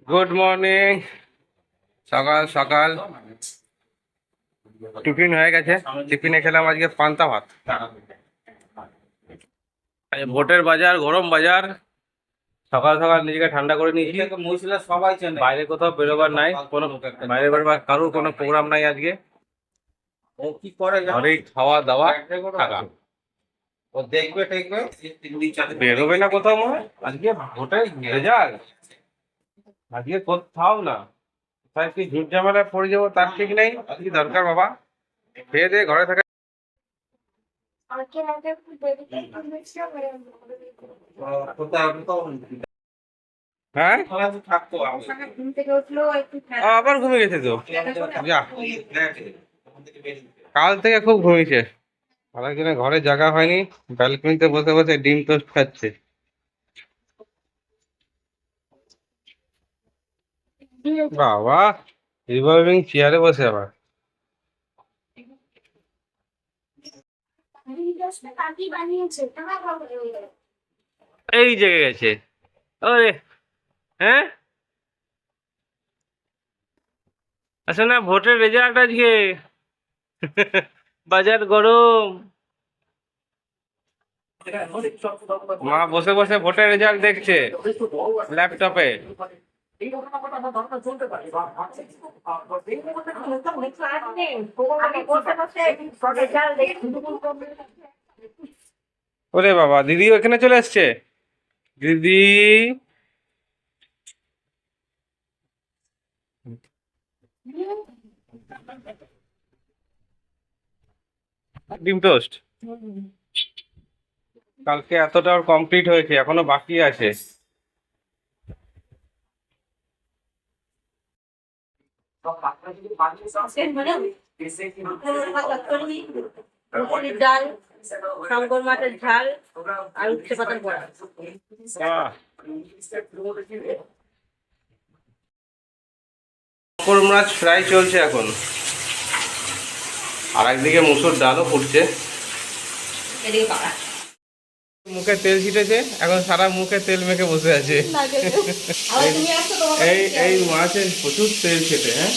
Good morning. সকাল সকাল tiffin হয়ে গেছে। টিফিনে খেলাম আজকে পান্তা ভাত। ভোটের বাজার, গরম বাজার। সকাল সকাল নিজেকে ঠান্ডা করে নিয়েছি। সবাই চেনে। বাইরে কোথাও বেরোবার নাই, কোনো বাইরে বেরোবার কারোর কোনো প্রোগ্রাম নাই আজকে। ও কি করে ঘরেই খাওয়া দাওয়া থাকা। ও দেখবে টেকবে বেরোবে না কোথাও মনে হয়? আজকে ভোটের রেজাল্ট, আজকে কোথাও না। কোথায় কি ঝুট ঝামেলায় পড়ে যাবো তার ঠিক নেই। কি দরকার বাবা, খেয়ে দিয়ে ঘরে থাকা। হ্যাঁ, থাকতো আবার ঘুমিয়ে গেছে তো। যা, কাল থেকে খুব ঘুমিয়েছে। অনেকদিনে ঘরে জায়গা হয়নি, ব্যালকনিতে বসে বসে ডিম টোস্ট খাচ্ছে। বাবা, রিভলভিং চেয়ারে বসে আবার। এই জেগে গেছে। ওরে, হ্যাঁ আসলে না, ভোটের রেজাল্ট আজকে। বাজার গরম। মা বসে বসে ভোটের রেজাল্ট দেখছে ল্যাপটপে। ওরে বাবা, দিদি এখানে চলে এসছে। দিদি, ডিম টোস্ট কালকে এতটা ওর কমপ্লিট হয়েছে, এখনো বাকি আছে। ডাল, শঙ্কর মাছের ঝাল আর উচ্ছে পাতার বড়া। বাহ, শঙ্কর মাছ ফ্রাই চলছে এখন, আর একদিকে মুসুর ডালও ফুটছে। এদিকে পাকা। মুখে তেল ছিটেছে, এখন সারা মুখে তেল মেখে বসে আছে। আবার তুমি আসছো তোমার এই এই মাছে প্রচুর তেল ছেটে। হ্যাঁ,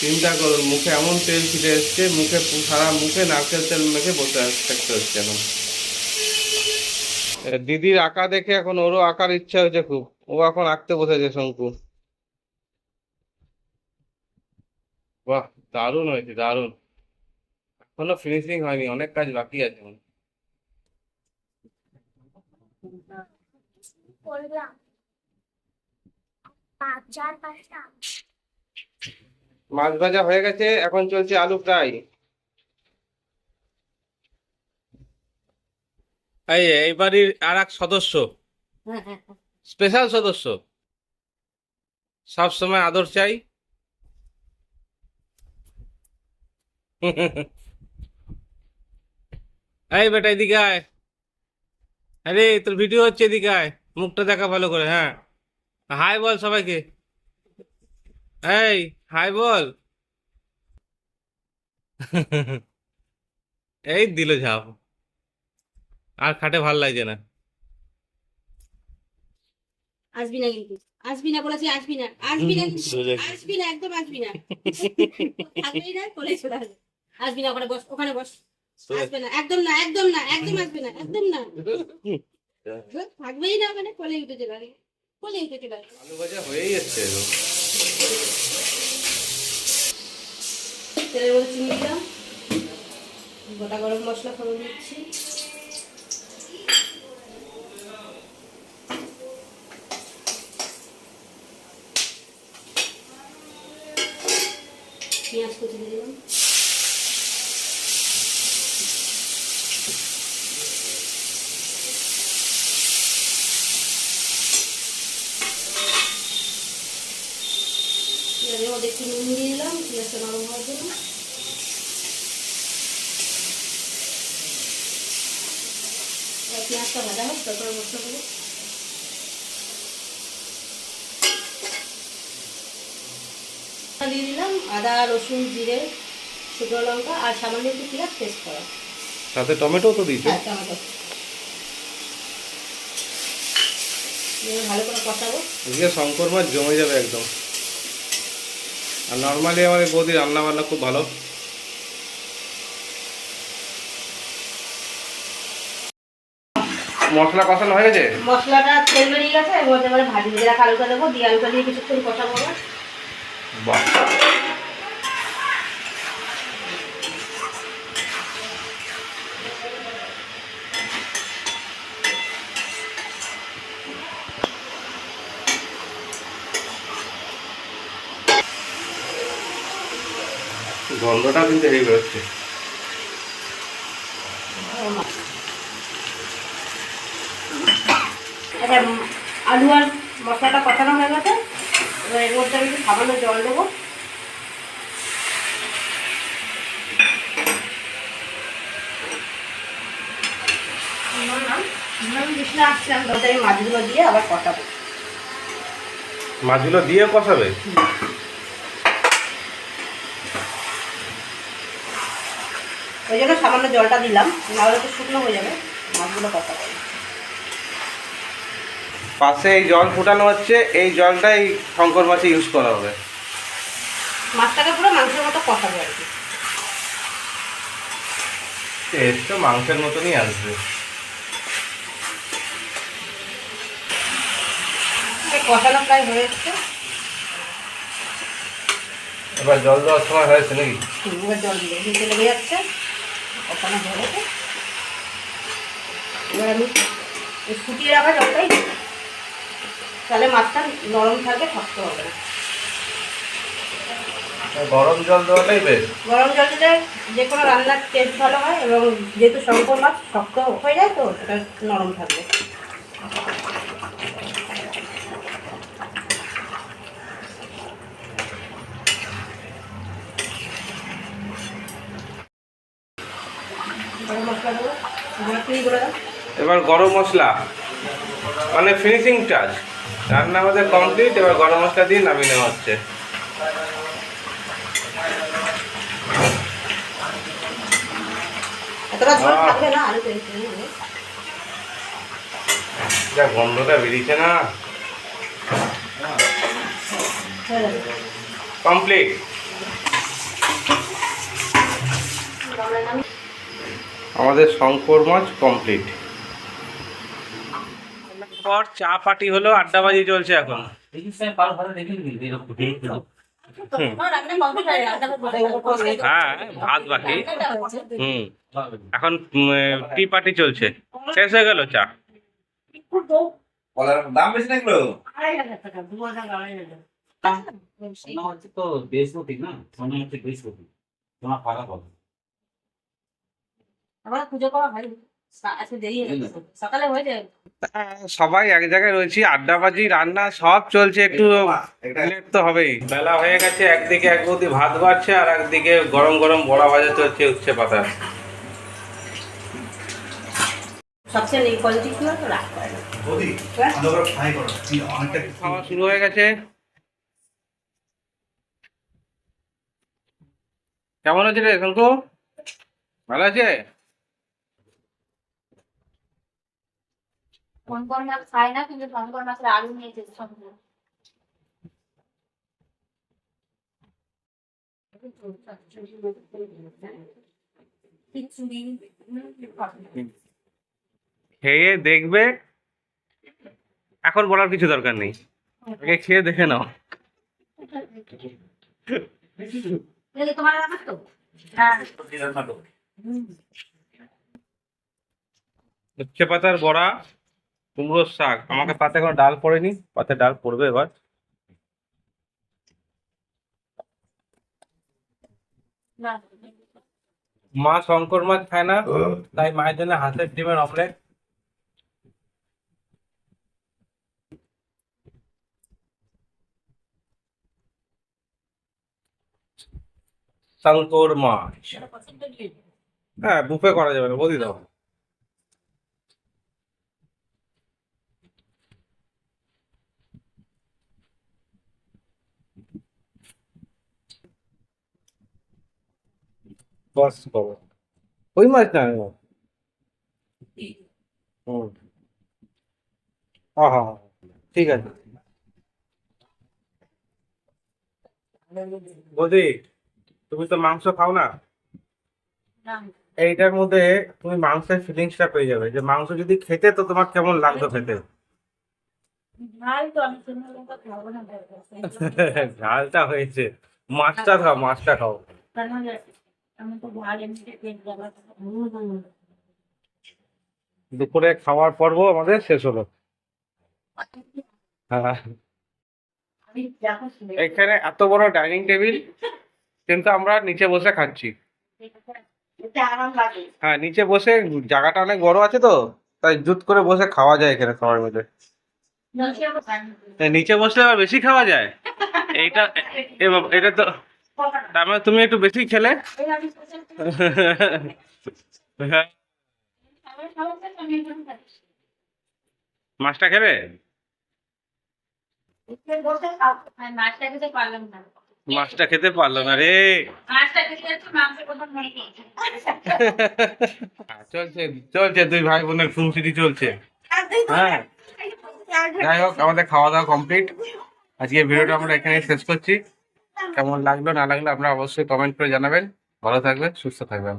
চিন্তা করুন, মুখে এমন তেল ছিটে এসছে, মুখে সারা মুখে নারকেল তেল মেখে বসে থাকতে হচ্ছে এখন। দিদির আঁকা দেখে এখন ওরও আঁকার ইচ্ছা হয়েছে খুব। ও এখন আঁকতে বসেছে শঙ্কু। বাহ, দারুণ হয়েছে, দারুণ। এখনো ফিনিশিং হয়নি, অনেক কাজ বাকি আছে। মাছ ভাজা হয়ে গেছে, এখন চলছে আলু ফ্রাই। এই বাড়ির আর এক সদস্য, স্পেশাল সদস্য, সব সময় আদর চাই। এই বেটা এদিকে আয়। আরে তোর ভিডিও হচ্ছে, এদিকে আয়, মুখটা দেখা ভালো করে। হ্যাঁ, হাই বল সবাইকে। এই হাই বল। এই দিল ঝাপ, আর খাটে ভাল লাগছে না। আসবি না কিন্তু, আসবি না বলেছি, আসবি না, আসবি না, আসবি না, একদম আসবি না। থাকবেই না, কোলে চলে আসবে। আসবি না, ওখানে বস, ওখানে বস। আসবে না, একদম না, একদম না, একদম আসবে না, একদম না। থাকবেই না, ওখানে কোলে উঠে চলে আসবে, কোলে উঠে চলে আসবে। আলু ভাজা হয়েই যাচ্ছে। তেলের মধ্যে চিনি দিলাম, গোটা গরম মশলা ফোড়ন দিচ্ছি, পেঁয়াজ কুচি দিয়ে দিলাম, পেঁয়াজের মধ্যে একটু নুন দিয়ে দিলাম পেঁয়াজটা নরম হওয়ার জন্য। পেঁয়াজটা ভাজা হোক, তারপরে মশলা দেবো। দিয়ে দিলাম আদা, রসুন, জিরে, শুকনো লঙ্কা আর সামান্য একটু পেঁয়াজ পেস্ট করা। সাথে টমেটো তো দিয়েছো? হ্যাঁ, টমেটো। দিয়ে ভালো করে কষাবো। আজকে শঙ্কর মাছ জমে যাবে একদম। আর নর্মালি আমাদের বৌদি রান্না বান্না খুব ভালো। মশলা কষানো হয়ে গেছে? মশলাটা তেল বেরিয়ে গেছে, এর মধ্যে এবারে ভাজি ভেজে রাখা আলুটা দেবো, দিয়ে আলুটা দিয়ে কিছুক্ষণ কষাবো আবার। বাহ, গন্ধটা কিন্তু হেভি বেরোচ্ছে। আচ্ছা, আলু আর মশলাটা কষানো হয়ে গেছে, এবার এর মধ্যে আমি একটু সামান্য জল দেবো। আসছে, আমি মাছগুলো দিয়ে আবার কষাবো। মাছগুলো দিয়ে কষাবে? ওই জন্য সামান্য জলটা দিলাম, নাহলে তো শুকনো হয়ে যাবে। মাছগুলো কষাবো। পাশে এই জল ফুটানো হচ্ছে, এই জলটাই শঙ্কর মাছে ইউজ করা হবে। মাছটাকে পুরো মাংসের মতো কষাবো আর কি। টেস্ট তো মাংসের মতনই আসবে। কষানো প্রায় হয়ে এসছে। এবার জল দেওয়ার সময় হয়েছে নাকি? এবার জল দিয়ে নিচে লেগে যাচ্ছে, কষানো হয়ে গেছে। এবার আমি ফুটিয়ে রাখা জলটাই দিই, তাহলে মাছটা নরম থাকবে, শক্ত হবে না। গরম জল দেওয়াটাই বেশ। গরম জল দিলে যে কোনো রান্নার টেস্ট ভালো হয়, এবং যেহেতু শঙ্কর মাছ শক্ত হয়ে যায় তো এটা নরম থাকবে। গরম মশলা দেবো, তুমি বলে দাও। এবার গরম মশলা মানে ফিনিশিং টাচ। রান্না আমাদের কমপ্লিট, এবার গরম মশলা দিয়ে নামিয়ে নেওয়া হচ্ছে। এতটা ঝোল থাকবে না, আলু পেয়েছে যা গন্ধটা বেরিয়েছে না, হয়ে যাবে। কমপ্লিট। আমাদের শঙ্কর মাছ কমপ্লিট। পর চা পার্টি হলো, আড্ডাবাজি চলছে এখন। হ্যাঁ, ভাত বাকি। এখন টি পার্টি চলছে। শেষ হয়ে গেল চা। কলার দাম বেশি না এগুলো? সোনা হচ্ছে তো বৃহস্পতি না, সোনা হচ্ছে বৃহস্পতি, তোমার পাকা বলো। আবার পুজো করা হয়, আজকে দেরি হয়ে গেছে, সকালে হয়ে যায়। সবাই এক জায়গায় রয়েছি, আড্ডাবাজি রান্না সব চলছে, একটু লেট তো হবেই। বেলা হয়ে গেছে, একদিকে এক বৌদি ভাত বাড়ছে আর একদিকে গরম গরম বড়া ভাজা চলছে উচ্ছে পাতা। সবচেয়ে নেই কোয়ালিটি কি হয় রাখ করে না। খাওয়া শুরু হয়ে গেছে। কেমন আছে রে শঙ্কু? ভালো আছে? শঙ্কর মাছ খায় না, কিন্তু শঙ্কর মাছের আলু নিয়েছে সঙ্গে। খেয়ে দেখবে, এখন বলার কিছু দরকার নেই, আগে খেয়ে দেখে নাও। তোমার আমার তো উচ্ছে পাতার বড়া, কুমড়োর শাক। আমাকে পাতে কোনো ডাল পড়েনি, পাতে ডাল পড়বে এবার। মা শঙ্কর মাছ খায় না, তাই মায়ের জন্য হাঁসের ডিমের অমলেট। শঙ্কর মাছ, হ্যাঁ বুফে করা যাবে না, বলি দাও। বস বাবা, ওই মাছ না। হুম, হ্যাঁ হ্যাঁ। ঠিক আছে। বৌদি, তুমি তো মাংস খাও না, এইটার মধ্যে তুমি মাংসের ফিলিংসটা পেয়ে যাবে, যে মাংস যদি খেতে তো তোমার কেমন লাগতো খেতে। ঝালটা হয়েছে, মাছটা খাও, মাছটা খাও। দুপুরে খাওয়ার পর্ব আমাদের শেষ হলো। হ্যাঁ, এখানে এত বড় ডাইনিং টেবিল, কিন্তু আমরা নিচে বসে খাচ্ছি। হ্যাঁ, নিচে বসে, জায়গাটা অনেক বড় আছে তো, তাই জুত করে বসে খাওয়া যায় এখানে সবার মধ্যে। নিচে বসলে আবার বেশি খাওয়া যায়। এইটা এটা তো তার মানে তুমি একটু বেশি খেলে। হ্যাঁ, মাছটা খেলে? মাছটা খেতে পারলাম না। মাছটা খেতে পারলো না রে। মাছটা খেতে যাচ্ছি, মাংসের কথা মনে পড়ছে। চলছে চলছে, দুই ভাই বোনের খুনসুটি চলছে। হ্যাঁ, যাই হোক, আমাদের খাওয়া দাওয়া কমপ্লিট। আজকে ভিডিওটা আমরা এখানে শেষ করছি। কেমন লাগলো না লাগলো আপনারা অবশ্যই কমেন্ট করে জানাবেন। ভালো থাকবেন, সুস্থ থাকবেন।